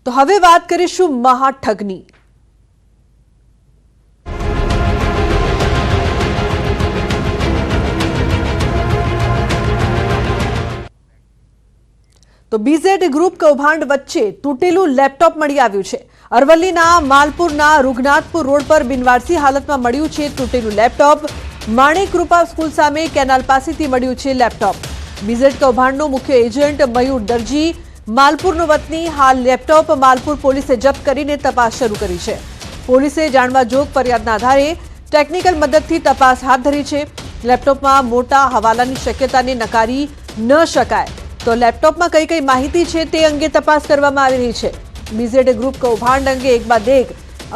તો હવે વાત કરીશું મહાઠગની। તો બીઝેડ ગ્રુપ કૌભાંડ વચ્ચે તૂટેલું લેપટોપ મળી આવ્યું છે। અરવલ્લીના માલપુરના રૂગનાથપુર રોડ પર બિનવારસી હાલતમાં મળ્યું છે તૂટેલું લેપટોપ। માણેક કૃપા સ્કૂલ સામે કેનાલ પાસેથી મળ્યું છે લેપટોપ। બીઝેડ કૌભાંડનો મુખ્ય એજન્ટ મયુર દરજી માલપુરનો વતની હાલ લેપટોપ માલપુર પોલીસે જપ્ત કરીને તપાસ શરૂ કરી છે। પોલીસે જાણવા જોગ ફરિયાદના આધારે ટેકનિકલ મદદથી તપાસ હાથ ધરી છે। લેપટોપમાં મોટા હવાલાની શક્યતાને નકારી ન શકાય। તો લેપટોપમાં કઈ કઈ માહિતી છે તે અંગે તપાસ કરવામાં આવી રહી છે। બીઝેડ ગ્રુપ કૌભાંડ અંગે એક બાદ એક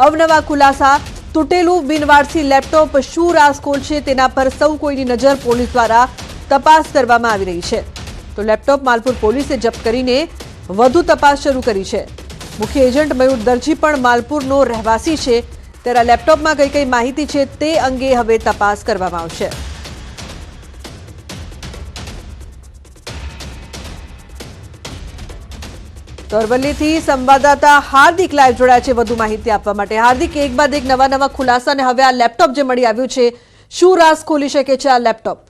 અવનવા ખુલાસા। તૂટેલું બિનવારસી લેપટોપ શું રાઝ ખોલશે તેના પર સૌ કોઈની નજર પોલીસ દ્વારા તપાસ કરવામાં આવી રહી છે। તો લેપટોપ માલપુર પોલીસે જપ્ત કરીને વધુ તપાસ શરૂ કરી છે। મુખ્ય એજન્ટ મયુર દરજી પણ માલપુરનો રહેવાસી છે, ત્યારે લેપટોપમાં કઈ કઈ માહિતી છે તે અંગે હવે તપાસ કરવામાં આવશે। તો અરવલ્લીથી સંવાદદાતા હાર્દિક લાઈવ જોડાયા છે વધુ માહિતી આપવા માટે। હાર્દિક, એક બાદ એક નવા ખુલાસા અને હવે આ લેપટોપ જે મળી આવ્યું છે, શું રાઝ ખોલી શકે છે આ લેપટોપ?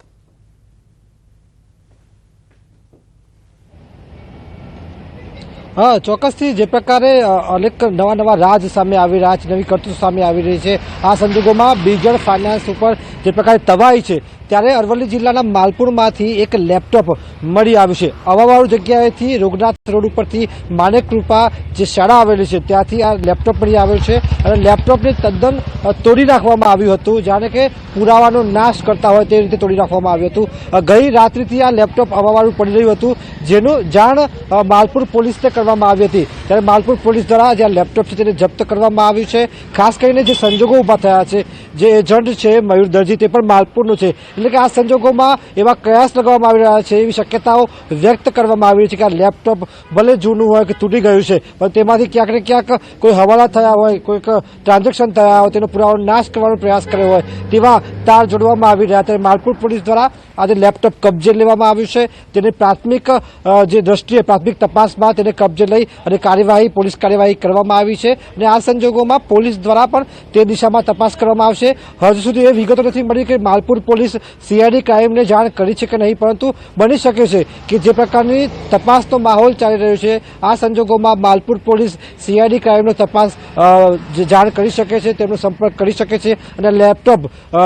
हाँ, ચોક્કસથી જે પ્રકારે અનેક નવા રાજ સામે આવી રહ્યા છે, નવી કરતૂત સામે આવી રહી છે। આ સંજોગોમાં બીજેડ ફાઇનાન્સ ઉપર જે પ્રકારે તવાઈ છે ત્યારે અરવલ્લી જિલ્લાના માલપુરમાંથી એક લેપટોપ મળી આવ્યું છે। અવાવાળું જગ્યાએથી રૂગનાથ રોડ ઉપરથી માણેક કૃપા જે શાળા આવેલી છે ત્યાંથી આ લેપટોપ મળી આવ્યું છે અને લેપટોપને તદ્દન તોડી નાખવામાં આવ્યું હતું, જાણે કે પુરાવાનો નાશ કરતા હોય તે રીતે તોડી નાખવામાં આવ્યું હતું। ગઈ રાત્રિથી આ લેપટોપ અવાવાળું પડી રહ્યું હતું, જેનું જાણ માલપુર પોલીસને કરવામાં આવી હતી। ત્યારે માલપુર પોલીસ દ્વારા જે લેપટોપ છે તેને જપ્ત કરવામાં આવ્યું છે। ખાસ કરીને જે સંજોગો ઊભા થયા છે, જે એજન્ટ છે મયુર દરજી તે પણ માલપુરનું છે, એટલે કે આ સંજોગોમાં એવા કયાસ લગાવવામાં આવી રહ્યા છે, એવી શક્યતાઓ વ્યક્ત કરવામાં આવી છે કે આ લેપટોપ ભલે જૂનું હોય કે તૂટી ગયું છે, પણ તેમાંથી ક્યાંક ને ક્યાંક કોઈ હવાલા થયા હોય, કોઈક ટ્રાન્ઝેક્શન થયા હોય, તેનો પુરાવાનો નાશ કરવાનો પ્રયાસ કર્યો હોય તેવા તાર જોડવામાં આવી રહ્યા। ત્યારે માલપુર પોલીસ દ્વારા આજે લેપટોપ કબજે લેવામાં આવ્યું છે, તેની પ્રાથમિક જે દ્રષ્ટિએ પ્રાથમિક તપાસમાં તેને કબજે લઈ અને પોલીસ કાર્યવાહી કરવામાં આવી છે અને આ સંજોગોમાં પોલીસ દ્વારા પણ તે દિશામાં તપાસ કરવામાં આવશે। હજુ સુધી એ વિગતો નથી મળી કે માલપુર પોલીસ સીઆઈડી ક્રાઇમને જાણ કરી છે કે નહીં, પરંતુ બની શકે છે કે જે પ્રકારની તપાસનો માહોલ ચાલી રહ્યો છે આ સંજોગોમાં માલપુર પોલીસ સીઆઈડી ક્રાઇમનો તપાસ જાણ કરી શકે છે, તેમનો સંપર્ક કરી શકે છે અને લેપટોપ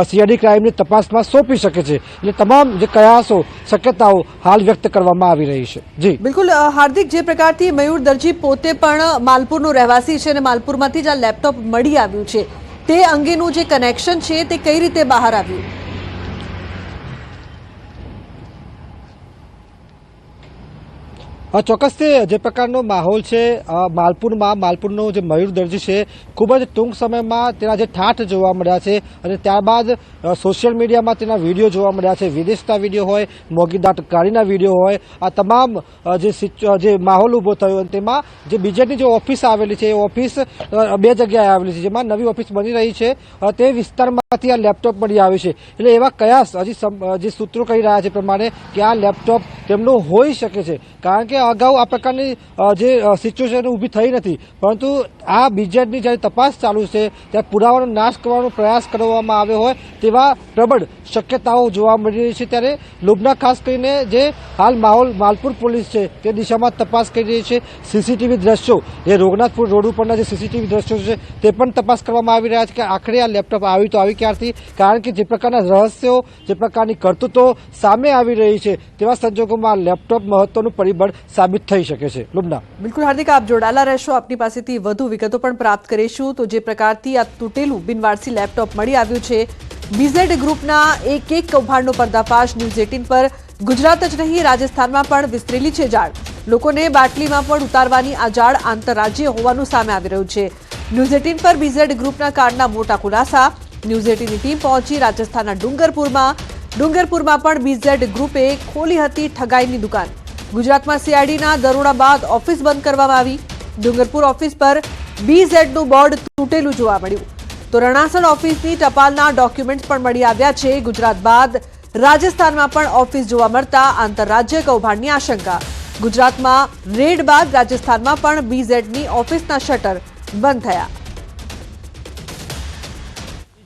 સીઆઈડી ક્રાઇમની તપાસમાં સોંપી શકે છે। એટલે તમામ જે કયાસો શક્યતાઓ હાલ વ્યક્ત કરવામાં આવી રહી છે। જી બિલકુલ હાર્દિક, જે પ્રકારથી મયુર દરજી પોતે પણ માલપુરનો રહેવાસી છે અને માલપુરમાંથી જ આ લેપટોપ મળી આવ્યું છે, તે અંગેનું જે કનેક્શન છે તે કઈ રીતે બહાર આવ્યું? ચોક્કસથી જે પ્રકારનો માહોલ છે માલપુરનો જે મયુર દરજી છે ખૂબ જ ટૂંક સમયમાં તેના જે ઠાઠ જોવા મળ્યા છે અને ત્યારબાદ સોશિયલ મીડિયામાં તેના વિડીયો જોવા મળ્યા છે। વિદેશના વિડીયો હોય, મોગીદાટ ગાડીના વિડીયો હોય, આ તમામ જે માહોલ ઊભો થયો તેમાં જે બીજેડની જે ઓફિસ આવેલી છે એ ઓફિસ બે જગ્યાએ આવેલી છે, જેમાં નવી ઓફિસ બની રહી છે તે વિસ્તારમાંથી આ લેપટોપ મળી આવ્યું છે। એટલે એવા કયાસ હજી જે સૂત્રો કહી રહ્યા છે પ્રમાણે કે આ લેપટોપ તેમનું હોઈ શકે છે, કારણ કે અગાઉ આ પ્રકારની જે સિચ્યુએશન ઊભી થઈ નથી, પરંતુ આ બીજેડની જ્યારે તપાસ ચાલુ છે ત્યારે પુરાવાનો નાશ કરવાનો પ્રયાસ કરવામાં આવ્યો હોય તેવા પ્રબળ શક્યતાઓ જોવા મળી રહી છે। ત્યારે લુબના ખાસ કરીને જે હાલ માલપુર પોલીસ છે તે દિશામાં તપાસ કરી રહી છે। સીસીટીવી દ્રશ્યો, જે રૂગનાથપુર રોડ ઉપરના જે સીસીટીવી દ્રશ્યો છે તે પણ તપાસ કરવામાં આવી રહ્યા છે કે આખરે આ લેપટોપ આવી તો આવી ક્યારથી, કારણ કે જે પ્રકારના રહસ્યો, જે પ્રકારની કરતૂતો સામે આવી રહી છે તેવા સંજોગોમાં લેપટોપ મહત્વનું પરિબળ સાબિત થઈ શકે છે। લુબના બિલકુલ હાર્દિક, આપ જોડાયેલા રહેશો, આપની પાસેથી વધુ વિગતો પણ પ્રાપ્ત કરીશું। તો જે પ્રકારથી આ તૂટેલું બિનવારસી લેપટોપ મળી આવ્યું છે, બીઝેડ ગ્રુપના એક કૌભાંડનો પર્દાફાશ ન્યૂઝ 18 પર। ગુજરાત જ નહીં, રાજસ્થાનમાં પણ વિસ્તરેલી છે જાળ। લોકોને બાટલીમાં પણ ઉતારવાની આ જાળ આંતરરાજ્ય હોવાનું સામે આવી રહ્યું છે। ન્યૂઝ 18 પર બીઝેડ ગ્રુપના કાંડના મોટા ખુલાસા। ન્યૂઝ 18ની ટીમ પહોંચી રાજસ્થાનના ડુંગરપુરમાં પણ બીઝેડ ગ્રુપે ખોલી હતી ઠગાઈની દુકાન। ગુજરાતમાં સીઆઈડીના દરોડા બાદ ઓફિસ બંધ કરવામાં આવી। ડુંગરપુર ઓફિસ પર બીઝેડનું બોર્ડ તૂટેલું જોવા મળ્યું। તો રણાસણ ઓફિસની ટપાલના ડોક્યુમેન્ટ્સ પણ મળી આવ્યા છે। ગુજરાત બાદ રાજસ્થાનમાં પણ ઓફિસ જોવા મળતા આંતરરાજ્ય કૌભાંડની આશંકા। ગુજરાતમાં રેડ બાદ રાજસ્થાનમાં પણ બીઝેડની ઓફિસના શટર બંધ થયા.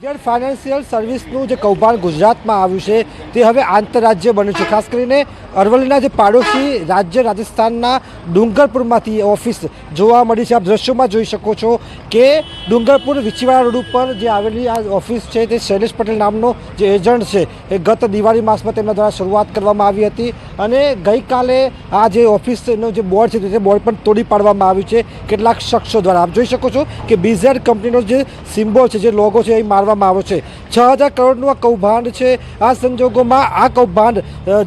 બીજેડ ફાઇનાન્શિયલ સર્વિસનું જે કૌભાંડ ગુજરાતમાં આવ્યું છે તે હવે આંતરરાજ્ય બન્યું છે. ખાસ કરીને અરવલ્લીના જે પાડોશી રાજ્ય રાજસ્થાનના ડુંગરપુરમાંથી ઓફિસ જોવા મળી છે. આપ દ્રશ્યોમાં જોઈ શકો છો કે ડુંગરપુર વિછીવાડા રોડ ઉપર જે આવેલી આ ઓફિસ છે તે શૈલેષ પટેલ નામનો જે એજન્ટ છે એ ગત દિવાળી માસમાં તેમના દ્વારા શરૂઆત કરવામાં આવી હતી અને ગઈકાલે આ જે ઓફિસનો જે બોર્ડ છે તે બોર્ડ પણ તોડી પાડવામાં આવ્યું છે કેટલાક શખ્સો દ્વારા. આપ જોઈ શકો છો કે બીઝેડ કંપનીનો જે સિમ્બોલ છે, જે લોગો છે, એ મારવામાં આવ્યો છે. 6,000 કરોડનું આ કૌભાંડ છે. આ સંજોગોમાં આ કૌભાંડ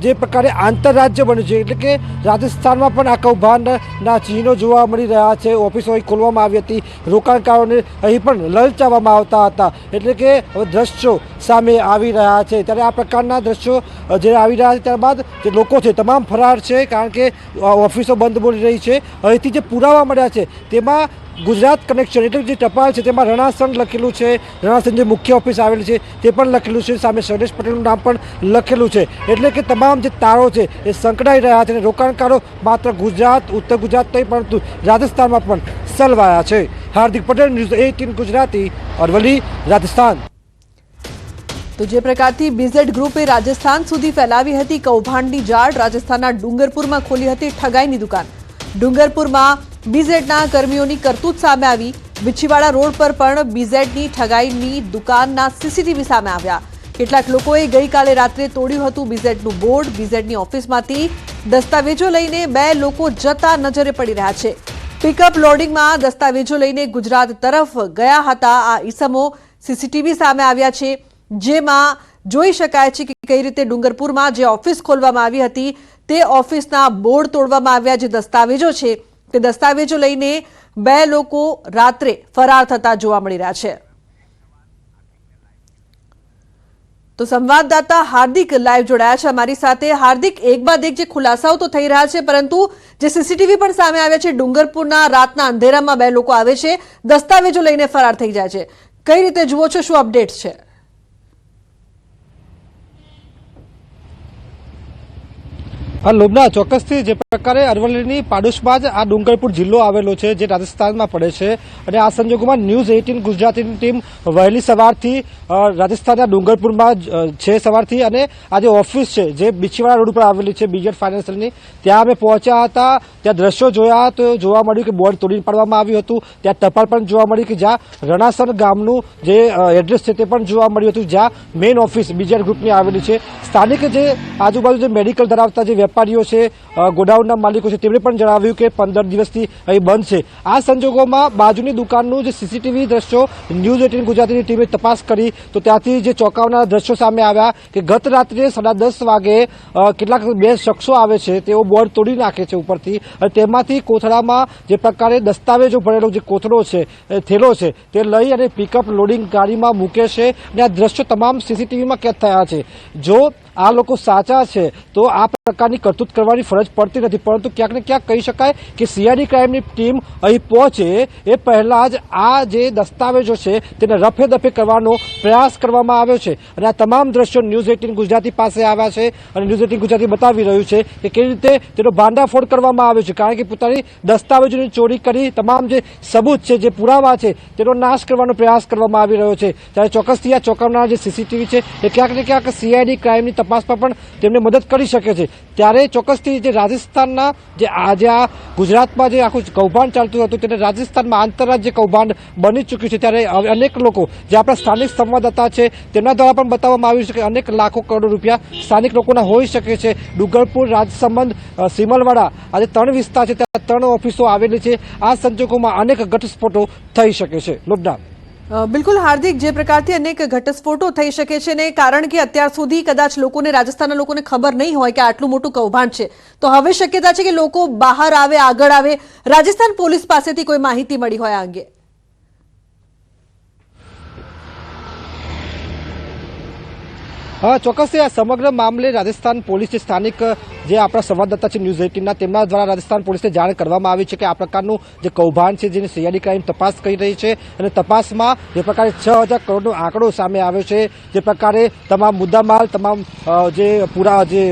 જે પ્રકારે આંતરરાજ્ય બન્યું છે, એટલે કે રાજસ્થાનમાં પણ આ કૌભાંડના ચિહ્નો જોવા મળી રહ્યા છે. ઓફિસો અહીં ખોલવામાં આવી હતી, રોકાણકારોને અહીં પણ લલચાવવામાં આવતા હતા. એટલે કે હવે દ્રશ્યો સામે આવી રહ્યા છે. ત્યારે આ પ્રકારના દ્રશ્યો જે આવી રહ્યા છે ત્યારબાદ જે લોકો છે તમામ ફરાર છે, કારણ કે ઓફિસો બંધ બોલી રહી છે. અહીંથી જે પુરાવા મળ્યા છે તેમાં ગુજરાત કનેક્શન એટલે જે ટપાલ છે તેમાં રણાસણ લખેલું છે. રણાસણ જે મુખ્ય ઓફિસ આવેલી છે તે પણ લખેલું છે. સામે શૈલેષ પટેલનું નામ પણ લખેલું છે. એટલે કે તમામ જે તારો છે એ સંકળાઈ રહ્યા છે અને રોકાણકારો માત્ર ગુજરાત, ઉત્તર ગુજરાત નહીં પરંતુ રાજસ્થાનમાં પણ સલવાયા છે. હાર્દિક પટેલ, ન્યૂઝ 18 ગુજરાતી, અરવલ્લી, રાજસ્થાન. તો જે પ્રકારથી બીઝેડ ગ્રુપે રાજસ્થાન સુધી ફેલાવી હતી કૌભાંડની જાળ, રાજસ્થાનના ડુંગરપુરમાં ખોલી હતી ઠગાઈની દુકાન. ડુંગરપુરમાં બીઝેડના કર્મીઓની કરતૂત સામે આવી. વિછીવાડા રોડ પર પણ બીઝેડની ઠગાઈની દુકાનના સીસીટીવી સામે આવ્યા. કેટલાક લોકોએ ગઈકાલે રાત્રે તોડ્યું હતું બીઝેડનું બોર્ડ. બીઝેડની ઓફિસમાંથી દસ્તાવેજો લઈને 2 લોકો જતા નજરે પડી રહ્યા છે. પિકઅપ લોડિંગમાં દસ્તાવેજો લઈને ગુજરાત તરફ ગયા હતા આ ઈસમો સીસીટીવી સામે આવ્યા છે, જેમાં જોઈ શકાય છે કે કઈ રીતે ડુંગરપુરમાં જે ઓફિસ ખોલવામાં આવી હતી તે ઓફિસના બોર્ડ તોડવામાં આવ્યા. જે દસ્તાવેજો છે તે દસ્તાવેજો લઈને 2 લોકો રાત્રે ફરાર થતા જોવા મળી રહ્યા છે. તો સંવાદદાતા હાર્દિક લાઈવ જોડાયા છે અમારી સાથે. હાર્દિક, એક બાદ એક જે ખુલાસાઓ તો થઈ રહ્યા છે, પરંતુ જે સીસીટીવી પણ સામે આવ્યા છે, ડુંગરપુરના રાતના અંધેરામાં 2 લોકો આવે છે, દસ્તાવેજો લઈને ફરાર થઈ જાય છે. કઈ રીતે જુઓ છો, શું અપડેટ છે? હા લોબના, ચોક્કસથી જે પ્રકારે અરવલ્લીની પાડોશમાં જ આ ડુંગરપુર જિલ્લો આવેલો છે જે રાજસ્થાનમાં પડે છે અને આ સંજોગોમાં ન્યૂઝ 18 ગુજરાતીની ટીમ વહેલી સવારથી રાજસ્થાનના ડુંગરપુરમાં છે સવારથી અને આ જે ઓફિસ છે જે બીછીવાડા રોડ ઉપર આવેલી છે બીજેડ ફાઇનાન્શિયલની, ત્યાં અમે પહોંચ્યા હતા. ત્યાં દ્રશ્યો જોયા તો જોવા મળ્યું કે બોર્ડ તોડી પાડવામાં આવ્યું હતું. ત્યાં ટપાલ પણ જોવા મળી કે જ્યાં રણાસણ ગામનું જે એડ્રેસ છે તે પણ જોવા મળ્યું હતું, જ્યાં મેઇન ઓફિસ બીજેડ ગ્રુપની આવેલી છે. સ્થાનિક જે આજુબાજુ જે મેડિકલ ધરાવતા જે વેપારીઓ છે, ગોડાઉનના માલિકો છે, તેમણે પણ જણાવ્યું કે 15 દિવસથી અહીં બંધ છે. આ સંજોગોમાં બાજુની દુકાનનું જે સીસીટીવી દ્રશ્યો ન્યૂઝ 18 ગુજરાતીની ટીમે તપાસ કરી તો ત્યાંથી જે ચોંકાવનારા દ્રશ્યો સામે આવ્યા કે ગત રાત્રે 10:30 વાગે કેટલાક 2 શખ્સો આવે છે, તેઓ બોર્ડ તોડી નાખે છે ઉપરથી અને તેમાંથી કોથળામાં જે પ્રકારે દસ્તાવેજો ભરેલો જે કોથળો છે, થેલો છે, તે લઈ અને પિકઅપ લોડિંગ ગાડીમાં મૂકે છે અને આ દ્રશ્યો તમામ સીસીટીવીમાં કેદ થયા છે. જો આ લોકો સાચા છે તો આ પ્રકારની કરતૂત કરવાની ફરજ પડતી નથી, પરંતુ ક્યાંક ને ક્યાંક કહી શકાય કે સીઆઈડી ક્રાઇમની ટીમ અહીં પહોંચે એ પહેલા જ આ જે દસ્તાવેજો છે તેને રફે દફે કરવાનો પ્રયાસ કરવામાં આવ્યો છે અને આ તમામ દ્રશ્યો ન્યૂઝ 18 ગુજરાતી પાસે આવ્યા છે અને ન્યૂઝ 18 ગુજરાતી બતાવી રહ્યું છે કે કેવી રીતે તેનો ભાંડાફોડ કરવામાં આવ્યો છે, કારણ કે પોતાની દસ્તાવેજોની ચોરી કરી તમામ જે સબૂત છે, જે પુરાવા છે, તેનો નાશ કરવાનો પ્રયાસ કરવામાં આવી રહ્યો છે. ત્યારે ચોક્કસથી આ ચોંકાવનારા જે સીસીટીવી છે એ ક્યાંક ને ક્યાંક સીઆઈડી ક્રાઇમની તપાસમાં પણ તેમને મદદ કરી શકે છે. ત્યારે ચોક્કસથી જે રાજસ્થાનના જે આજે આ ગુજરાતમાં જે આખું કૌભાંડ ચાલતું હતું તેને રાજસ્થાનમાં આંતરરાજ્ય કૌભાંડ બની ચૂક્યું છે. ત્યારે અનેક લોકો જે આપણા સ્થાનિક સંવાદદાતા છે તેમના દ્વારા પણ બતાવવામાં આવ્યું છે કે અનેક લાખો કરોડ રૂપિયા સ્થાનિક લોકોના હોઈ શકે છે. ડુંગરપુર, રાજસમંદ, સિમલવાડા, આજે 3 વિસ્તાર છે, ત્યાં 3 ઓફિસો આવેલી છે. આ સંજોગોમાં અનેક ઘટસ્ફોટો થઈ શકે છે. લોકડાઉન બિલકુલ હાર્દિક, જે પ્રકારથી અનેક ઘટસ્ફોટો થઈ શકે છે ને કારણ કે અત્યાર સુધી કદાચ લોકોને, રાજસ્થાનના લોકોને ખબર નહીં હોય કે આટલું મોટું કૌભાંડ છે, તો હવે શક્યતા છે કે લોકો બહાર આવે, આગળ આવે. રાજસ્થાન પોલીસ પાસેથી કોઈ માહિતી મળી હોય આ અંગે? હા, ચોક્કસથી આ સમગ્ર મામલે રાજસ્થાન પોલીસ જે સ્થાનિક જે આપણા સંવાદદાતા છે ન્યૂઝ 18ના, તેમના દ્વારા રાજસ્થાન પોલીસને જાણ કરવામાં આવી છે કે આ પ્રકારનું જે કૌભાંડ છે જેની સીઆઈડી ક્રાઇમ તપાસ કરી રહી છે અને તપાસમાં જે પ્રકારે 6,000 કરોડનો આંકડો સામે આવ્યો છે, જે પ્રકારે તમામ મુદ્દામાલ, તમામ જે પૂરા જે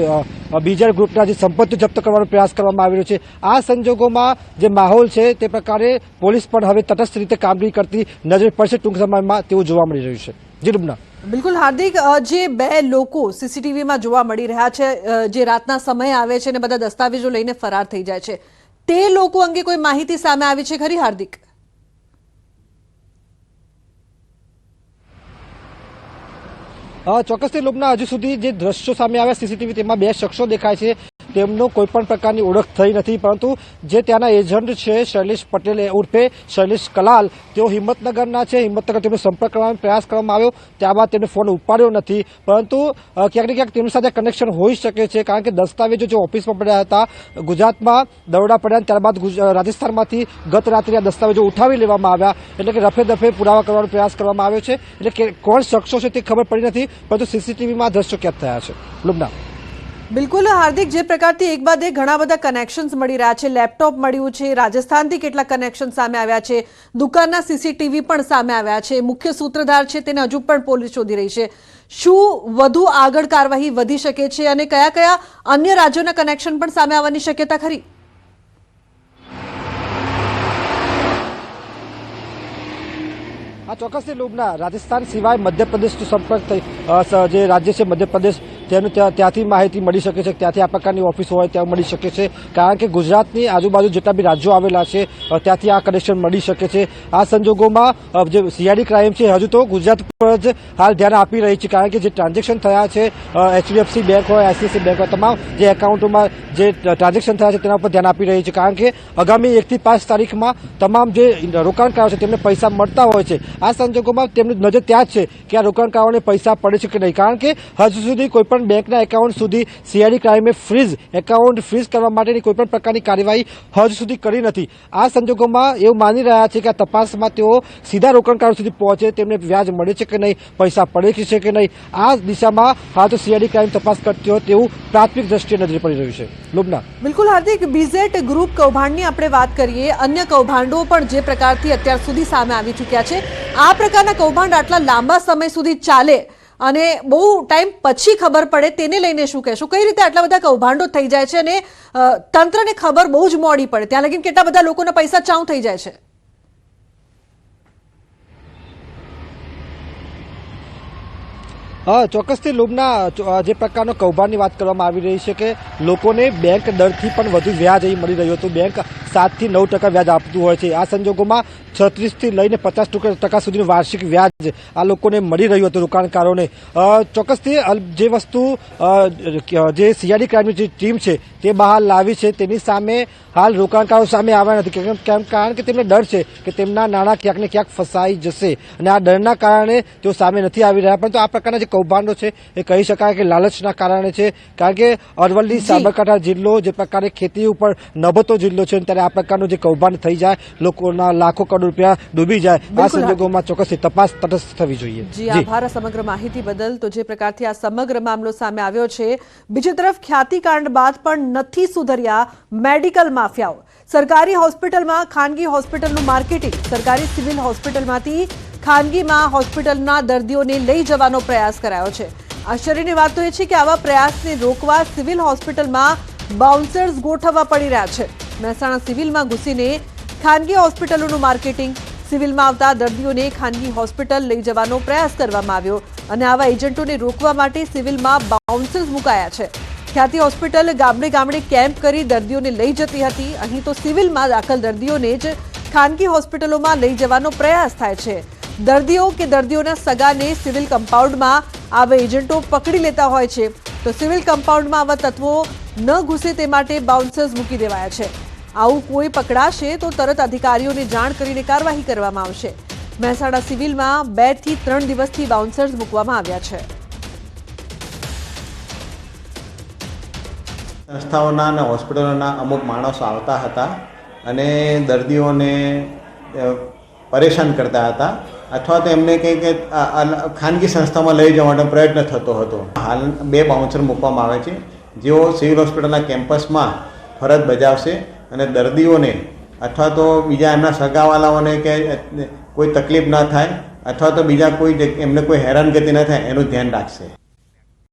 બીજર ગ્રુપના જે સંપત્તિ જપ્ત કરવાનો પ્રયાસ કરવામાં આવી રહ્યો છે। આ સંજોગોમાં જે માહોલ છે તે પ્રકારે પોલીસ પણ હવે તટસ્થ રીતે કામગીરી કરતી નજરે પડશે ટૂંક સમયમાં તેવું જોવા મળી રહ્યું છે। જી રૂબના। બિલકુલ હાર્દિક, જે બે લોકો સીસીટીવીમાં જોવા મળી રહ્યા છે, જે રાતના સમયે આવે છે અને બધા દસ્તાવેજો લઈને ફરાર થઈ જાય છે, તે લોકો અંગે કોઈ માહિતી સામે આવી છે ખરી હાર્દિક? ચોક્કસથી લોબના હજુ સુધી જે દ્રશ્યો સામે આવ્યા સીસીટીવી તેમાં બે શખ્સો દેખાય છે। તેમનો કોઈ પણ પ્રકારની ઓળખ થઈ નથી, પરંતુ જે ત્યાંના એજન્ટ છે શૈલેષ પટેલ ઉર્ફે શૈલેષ કલાલ, તેઓ હિંમતનગરના છે। હિંમતનગર તેમનો સંપર્ક કરવાનો પ્રયાસ કરવામાં આવ્યો, ત્યારબાદ તેમને ફોન ઉપાડ્યો નથી, પરંતુ ક્યાંક ને ક્યાંક તેમની સાથે કનેક્શન હોઈ શકે છે, કારણ કે દસ્તાવેજો જે ઓફિસમાં પડ્યા હતા ગુજરાતમાં દરોડા પડ્યા, ત્યારબાદ રાજસ્થાનમાંથી ગત રાત્રે આ દસ્તાવેજો ઉઠાવી લેવામાં આવ્યા, એટલે કે રફે દફે પુરાવા કરવાનો પ્રયાસ કરવામાં આવ્યો છે। એટલે કે કોણ શખ્સો છે તે ખબર પડી નથી, પરંતુ સીસીટીવીમાં દ્રશ્યો કેદ થયા છે। લુબના। બિલકુલ હાર્દિક, જે પ્રકારથી એક બાદ એક ઘણા બધા કનેક્શન્સ મળી રહ્યા છે, લેપટોપ મળ્યું છે, રાજસ્થાનથી કેટલા કનેક્શન સામે આવ્યા છે, દુકાનના સીસીટીવી પણ સામે આવ્યા છે, મુખ્ય સૂત્રધાર છે તેને હજુ પણ પોલીસ શોધી રહી છે। શું વધુ આગળ કાર્યવાહી વધી શકે છે અને કયા કયા અન્ય રાજ્યોના કનેક્શન પણ સામે આવવાની શક્યતા ખરી? આ ચોક્કસથી લોબના રાજસ્થાન સિવાય મધ્યપ્રદેશનો સંપર્ક થઈ જે રાજ્ય છે મધ્યપ્રદેશ, તેનું ત્યાંથી માહિતી મળી શકે છે, ત્યાંથી આ પ્રકારની ઓફિસ હોય ત્યાં મળી શકે છે, કારણ કે ગુજરાતની આજુબાજુ જેટલા બી રાજ્યો આવેલા છે ત્યાંથી આ કનેક્શન મળી શકે છે। આ સંજોગોમાં જે સીઆઈડી ક્રાઇમ છે હજુ તો ગુજરાત પર જ હાલ ધ્યાન આપી રહી છે, કારણ કે જે ટ્રાન્ઝેક્શન થયા છે HDFC બેંક હોય, ICICI બેંક હોય, તમામ જે એકાઉન્ટોમાં જે ટ્રાન્ઝેક્શન થયા છે તેના ઉપર ધ્યાન આપી રહી છે, કારણ કે આગામી 1 થી 5 તારીખમાં તમામ જે રોકાણકારો છે તેમને પૈસા મળતા હોય છે। આ સંજોગોમાં તેમની નજર ત્યાં જ છે કે આ રોકાણકારોને પૈસા પડે છે કે નહીં, કારણ કે હજુ સુધી કોઈપણ બેંકના એકાઉન્ટ સુધી સીઆઈડી ક્રાઇમે એકાઉન્ટ ફ્રીઝ કરવા માટેની કોઈપણ પ્રકારની કાર્યવાહી હજુ સુધી કરી નથી। આ સંજોગોમાં એવું માની રહ્યા છે કે આ તપાસમાં તેઓ સીધા રોકાણકારો સુધી પહોંચે, તેમને વ્યાજ મળે છે કે નહીં, પૈસા પડે છે કે નહીં, આ દિશામાં હાલ તો સીઆઈડી ક્રાઇમ તપાસ કરતી હોય તેવું પ્રાથમિક દ્રષ્ટિએ નજરે પડી રહ્યું છે। લુબના। બિલકુલ હાર્દિક, બીઝેટ ગ્રુપ કૌભાંડની આપણે વાત કરીએ, અન્ય કૌભાંડો પણ જે પ્રકારથી અત્યાર સુધી સામે આવી ચૂક્યા છે, આ પ્રકારના કૌભાંડ આટલા લાંબા સમય સુધી ચાલે અને બહુ ટાઈમ પછી ખબર પડે, તેને લઈને શું કહેશો? કઈ રીતે આટલા બધા કૌભાંડો થઈ જાય છે અને તંત્રને ખબર બહુ જ મોડી પડે, ત્યાં લગીને કેટલા બધા લોકોના પૈસા ચાઉ થઈ જાય છે? ચોક્કસથી લોબના જે પ્રકારનો કૌભાંડની વાત કરવામાં આવી રહી છે કે લોકોને બેંક દરથી પણ વધુ વ્યાજ અહીં મળી રહ્યું હતું। બેંક 7 થી 9% વ્યાજ આપતું હોય છે। આ સંજોગોમાં 36 થી લઈને 50% સુધીનું વાર્ષિક વ્યાજ આ લોકોને મળી રહ્યું હતું રોકાણકારોને। ચોક્કસથી જે વસ્તુ જે સીઆઈડી ક્રાઇમની જે ટીમ છે તે બહાર લાવી છે તેની સામે હાલ રોકાણકારો સામે આવ્યા નથી, કારણ કે તેમને ડર છે કે તેમના નાણાં ક્યાંક ને ક્યાંક ફસાઈ જશે, અને આ ડરના કારણે તેઓ સામે નથી આવી રહ્યા। પરંતુ આ પ્રકારના જે કૌભાંડો છે એ કહી શકાય કે લાલચના કારણે છે, કારણ કે અરવલ્લી સાબરકાંઠા જિલ્લો જે પ્રકારે ખેતી ઉપર નભતો જિલ્લો છે, ત્યારે આ પ્રકારનું જે કૌભાંડ થઈ જાય, લોકોના લાખો કરોડ રૂપિયા ડૂબી જાય, આ સંજોગોમાં ચોક્કસથી તપાસ તટસ્થ થવી જોઈએ। જી આભાર સમગ્ર માહિતી બદલ। તો જે પ્રકારથી આ સમગ્ર મામલો સામે આવ્યો છે, બીજી તરફ ખ્યાતિકાંડ બાદ પણ નથી સુધર્યા મેડિકલ માફિયાઓ। સરકારી હોસ્પિટલમાં ખાનગી હોસ્પિટલનું માર્કેટિંગ, સરકારી સિવિલ હોસ્પિટલમાંથી ખાનગીમાં હોસ્પિટલના દર્દીઓને લઈ જવાનો પ્રયાસ કરાયો છે। આશ્ચર્યની વાત તો એ છે કે આવા પ્રયાસને રોકવા સિવિલ હોસ્પિટલમાં બાઉન્સર્સ ગોઠવવા પડી રહ્યા છે। મહેસાણા સિવિલમાં ઘૂસીને ખાનગી હોસ્પિટલોનું માર્કેટિંગ, સિવિલમાં આવતા દર્દીઓને ખાનગી હોસ્પિટલ લઈ જવાનો પ્રયાસ કરવામાં આવ્યો, અને આવા એજન્ટોને રોકવા માટે સિવિલમાં બાઉન્સર્સ મુકાયા છે। ખ્યાતિ હોસ્પિટલ ગામડે ગામડે કેમ્પ કરી દર્દીઓને લઈ જતી હતી, અહીં તો સિવિલમાં દાખલ દર્દીઓને જ ખાનગી હોસ્પિટલોમાં લઈ જવાનો પ્રયાસ થાય છે। દર્દીઓ કે દર્દીઓના સગાને સિવિલ કમ્પાઉન્ડમાં આવા એજન્ટો પકડી લેતા હોય છે, તો સિવિલ કમ્પાઉન્ડમાં આવા તત્વો ન ઘૂસે તે માટે બાઉન્સર્સ મૂકી દેવાયા છે। આવું કોઈ પકડાશે તો તરત અધિકારીઓને જાણ કરીને કાર્યવાહી કરવામાં આવશે। મહેસાણા સિવિલમાં 2 થી 3 દિવસથી બાઉન્સર્સ મૂકવામાં આવ્યા છે। સંસ્થાઓના અને હોસ્પિટલોના અમુક માણસો આવતા હતા અને દર્દીઓને પરેશાન કરતા હતા, અથવા તો એમને કંઈક ખાનગી સંસ્થામાં લઈ જવા માટે પ્રયત્ન થતો હતો। હાલ 2 બાઉન્સર મૂકવામાં આવે છે, જેઓ સિવિલ હોસ્પિટલના કેમ્પસમાં ફરજ બજાવશે અને દર્દીઓને અથવા તો બીજા એમના સગાવાલાઓને કે કોઈ તકલીફ ન થાય, અથવા તો બીજા કોઈ એમને કોઈ હેરાનગતિ ન થાય એનું ધ્યાન રાખશે।